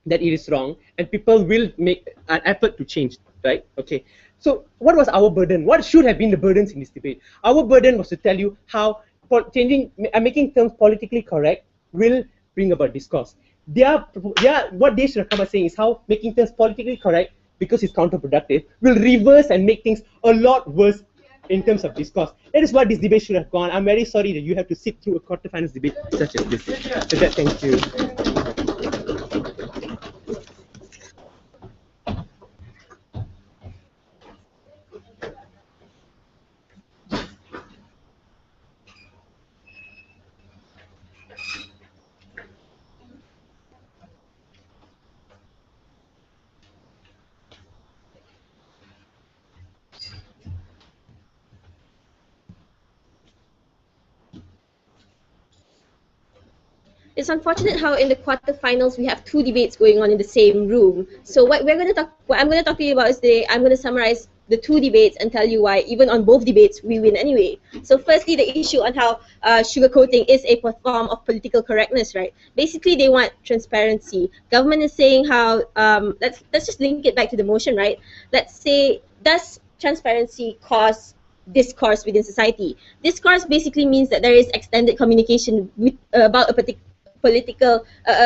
that it is wrong, and people will make an effort to change, right? Okay. So what was our burden? What should have been the burdens in this debate? Our burden was to tell you how making terms politically correct will bring about discourse. What they should have come out saying is how making terms politically correct, because it's counterproductive, will reverse and make things a lot worse in terms of discourse. That is what this debate should have gone. I'm very sorry that you have to sit through a quarterfinals debate such as this. So that, thank you. It's unfortunate how in the quarterfinals we have two debates going on in the same room. So what I'm going to talk to you about is today, I'm going to summarize the two debates and tell you why even on both debates we win anyway. So firstly, the issue on how sugarcoating is a form of political correctness, right? Basically, they want transparency. Government is saying how let's just link it back to the motion, right? Let's say, does transparency cause discourse within society? Discourse basically means that there is extended communication about a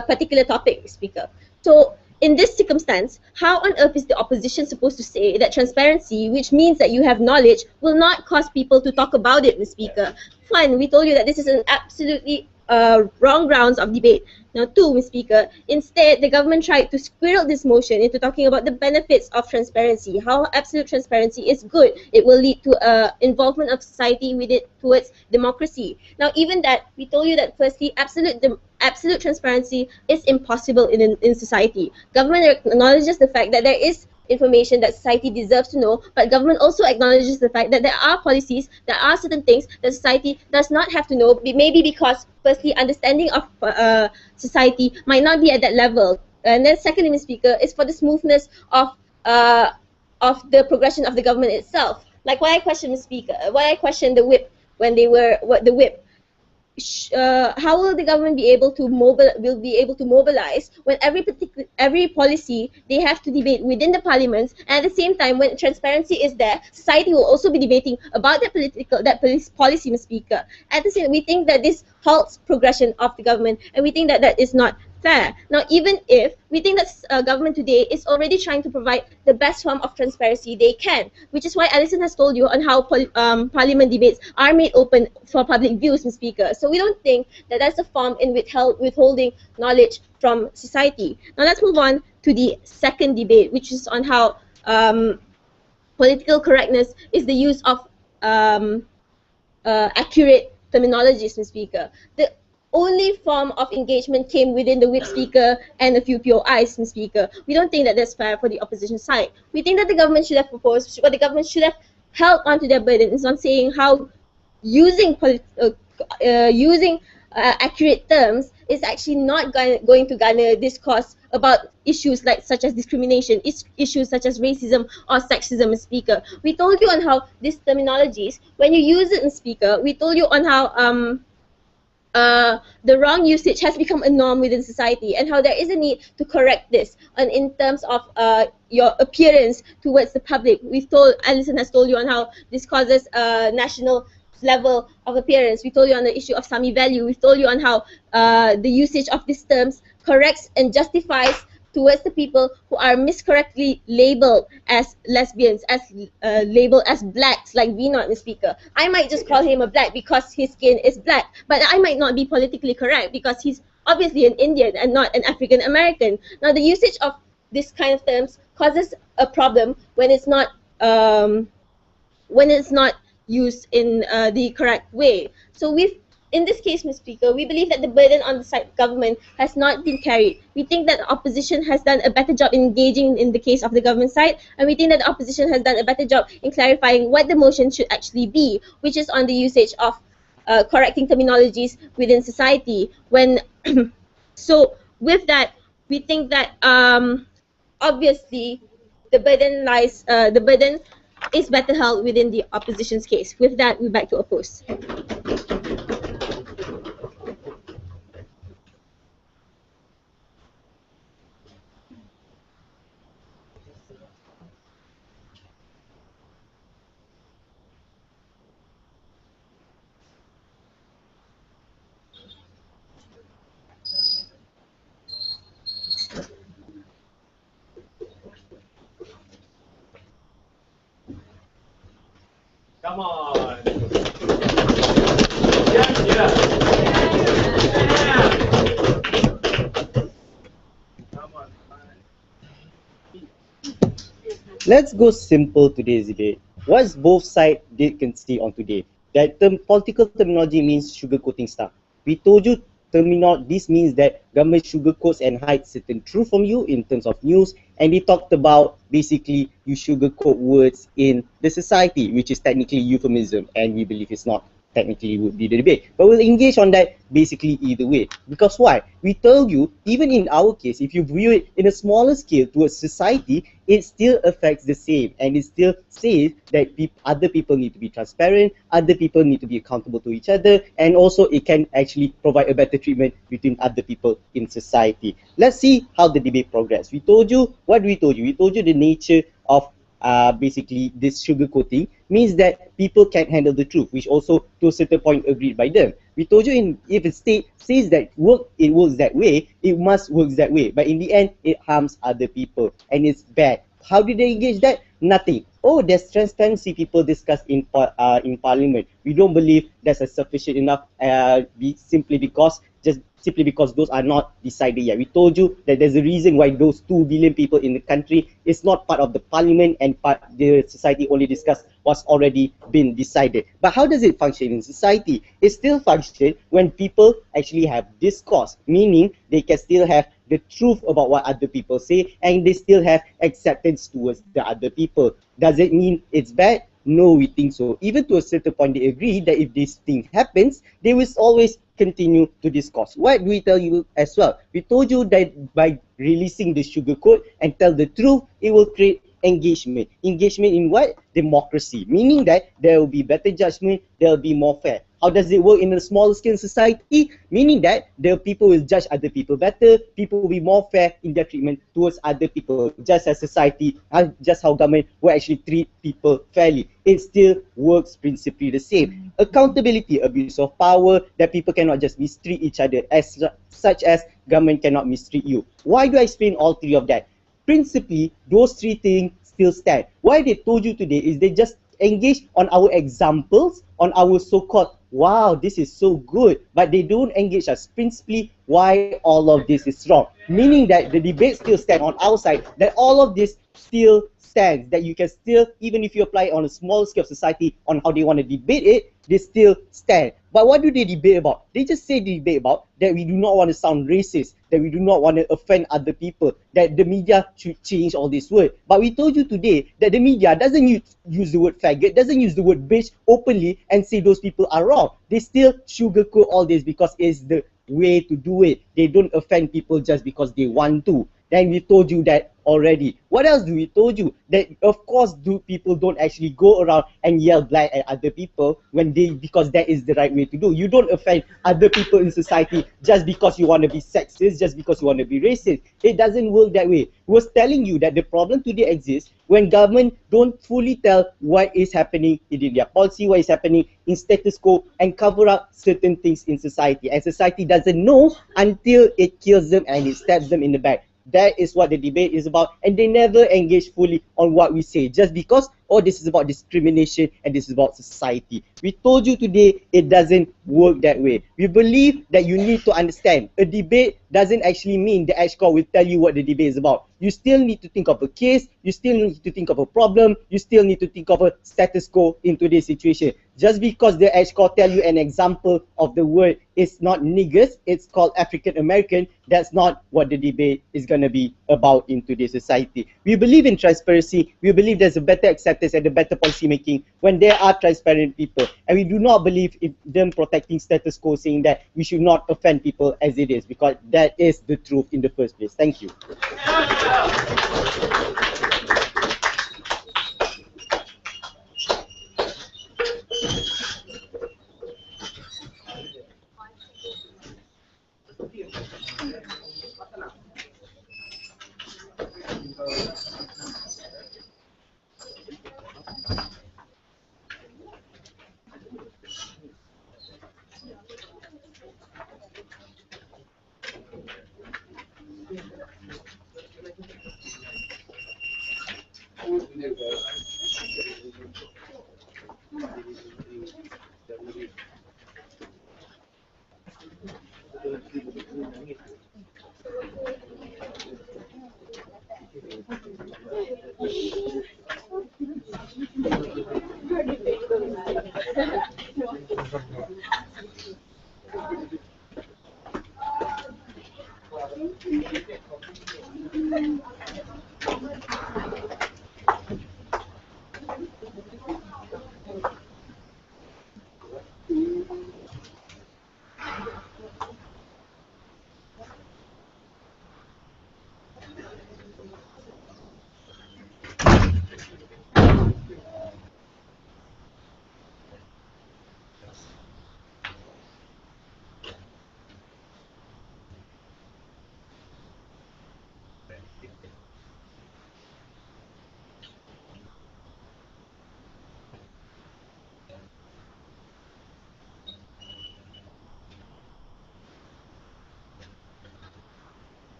particular topic, speaker. So in this circumstance, how on earth is the opposition supposed to say that transparency, which means that you have knowledge, will not cause people to talk about it, Mr. Speaker? One, we told you that this is an absolutely wrong grounds of debate. Now, two, Mr. Speaker, instead, the government tried to squirrel this motion into talking about the benefits of transparency, how absolute transparency is good. It will lead to involvement of society with it towards democracy. Now, even that, we told you that firstly, absolute transparency is impossible in society. Government acknowledges the fact that there is information that society deserves to know, but government also acknowledges the fact that there are policies, there are certain things that society does not have to know, maybe because firstly understanding of society might not be at that level, and then secondly, Mr. Speaker, is for the smoothness of the progression of the government itself. Like why I question, Mr. Speaker, why I question the whip when they were the whip. How will the government be able to mobilize when every policy they have to debate within the parliaments, and at the same time when transparency is there, society will also be debating about that policy, Mr. Speaker. At the same, we think that this halts progression of the government, and we think that that is not fair. Now, even if we think that government today is already trying to provide the best form of transparency they can, which is why Alison has told you on how parliament debates are made open for public views, Mr. Speaker. So we don't think that that's a form in withholding knowledge from society. Now let's move on to the second debate, which is on how political correctness is the use of accurate terminologies, Mr. Speaker. The only form of engagement came within the whip, Speaker, and a few POIs, Mr. Speaker. We don't think that that's fair for the opposition side. We think that the government should have proposed, what the government should have held onto their burden is on saying how using accurate terms is actually not going to garner discourse about issues like such as discrimination, issues such as racism or sexism, Mr. Speaker. We told you on how these terminologies, when you use it, Mr. Speaker, we told you on how the wrong usage has become a norm within society, and how there is a need to correct this. And in terms of your appearance towards the public, Alison has told you on how this causes national level of appearance. We told you on the issue of Sami value. We've told you on how the usage of these terms corrects and justifies towards the people who are miscorrectly labeled as lesbians, as labeled as blacks, like Vinod, Mr. Speaker. I might just call him a black because his skin is black, but I might not be politically correct because he's obviously an Indian and not an African American. Now, the usage of this kind of terms causes a problem when it's not used in the correct way. So in this case, Mr. Speaker, we believe that the burden on the side of government has not been carried. We think that the opposition has done a better job in engaging in the case of the government side, and we think that the opposition has done a better job in clarifying what the motion should actually be, which is on the usage of correcting terminologies within society. So with that, we think that obviously the burden is better held within the opposition's case. With that, we back to oppose. Come on. Yeah, yeah. Come on. Let's go simple today's debate. What's both sides did concede on today? That political terminology means sugarcoating stuff. We told you this means that government sugarcoats and hides certain truth from you in terms of news, and they talked about basically you sugarcoat words in the society, which is technically euphemism, and we believe it's not technically would be the debate. But we'll engage on that basically either way. Because why? We told you, even in our case, if you view it in a smaller scale towards society, it still affects the same. And it still says that other people need to be transparent, other people need to be accountable to each other, and also it can actually provide a better treatment between other people in society. Let's see how the debate progresses. We told you, what we told you? We told you the nature of basically this sugarcoating means that people can't handle the truth, which also to a certain point agreed by them. We told you if a state says that it works that way, it must work that way. But in the end, it harms other people and it's bad. How did they engage that? Nothing. Oh, there's transparency people discuss in parliament. We don't believe that's a sufficient enough simply because those are not decided yet. We told you that there's a reason why those 2 billion people in the country is not part of the parliament and the society only discuss what's already been decided. But how does it function in society? It still functions when people actually have discourse, meaning they can still have the truth about what other people say and they still have acceptance towards the other people. Does it mean it's bad? No, we think so. Even to a certain point, they agree that if this thing happens, they will always continue to discuss. What do we tell you as well? We told you that by releasing the sugarcoat and tell the truth, it will create engagement. Engagement in what? Democracy. Meaning that there will be better judgment, there will be more fair. How does it work in a small scale society? Meaning that the people will judge other people better, people will be more fair in their treatment towards other people, just as society, just how government will actually treat people fairly. It still works principally the same. Accountability, abuse of power, that people cannot just mistreat each other, such as government cannot mistreat you. Why do I explain all 3 of that? Principally, those 3 things still stand. Why they told you today is they just engage on our examples, on our so-called, wow, this is so good, but they don't engage us principally why all of this is wrong. Meaning that the debate still stands on our side, that all of this still stands, that you can still, even if you apply it on a small scale of society on how they want to debate it, they still stand. But what do they debate about? They just say they debate about that we do not want to sound racist, that we do not want to offend other people, that the media should change all this word. But we told you today that the media doesn't use the word faggot, doesn't use the word bitch openly and say those people are wrong. They still sugarcoat all this because it's the way to do it. They don't offend people just because they want to. Then we told you that already. What else do we told you? That of course people don't actually go around and yell black at other people because that is the right way to do. You don't offend other people in society just because you want to be sexist, just because you want to be racist. It doesn't work that way. We was telling you that the problem today exists when government don't fully tell what is happening in their policy, what is happening in status quo, and cover up certain things in society. And society doesn't know until it kills them and it stabs them in the back. That is what the debate is about, and they never engage fully on what we say just because, oh, this is about discrimination and this is about society. We told you today it doesn't work that way. We believe that you need to understand a debate doesn't actually mean the edge score will tell you what the debate is about. You still need to think of a case, you still need to think of a problem, you still need to think of a status quo in today's situation. Just because the edge score tell you an example of the word is not niggers, it's called African American, that's not what the debate is going to be about in today's society. We believe in transparency. We believe there's a better acceptance and a better policy making when there are transparent people. And we do not believe in them protecting status quo, saying that we should not offend people as it is, because that is the truth in the first place. Thank you.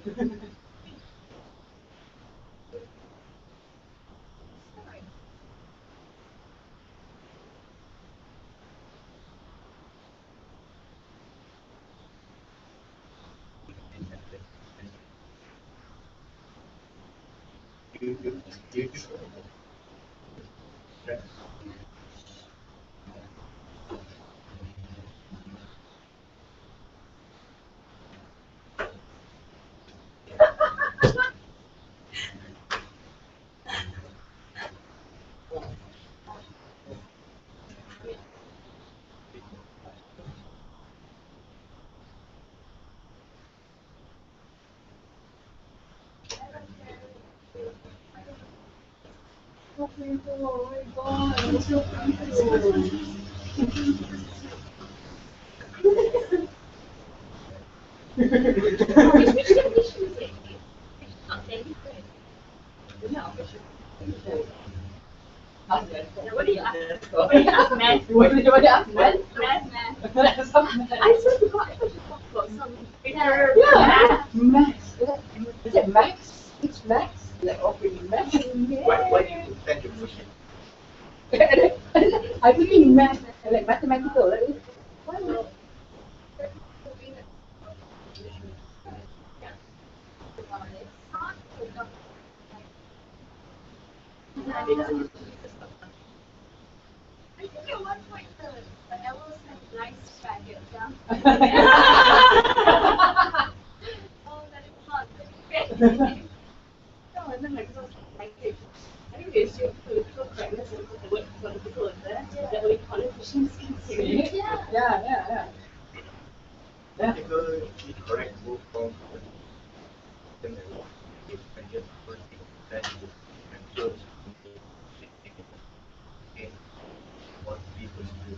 What do you ask? What do you ask, man? What do you ask, man? I swear to God, I thought you talked about some bigger. Yeah. Max. Is it Max? It's Max. Like offering Max. Why do you tend to push it? I think math, like mathematical. Like, why not? I think at one point the elbows had nice faggot down. Oh, that is not good. No, and then like, I think they assume political correctness and put the word political in there. That way call it efficiency. Yeah. Politically correct both from then if I get political then you can okay what people do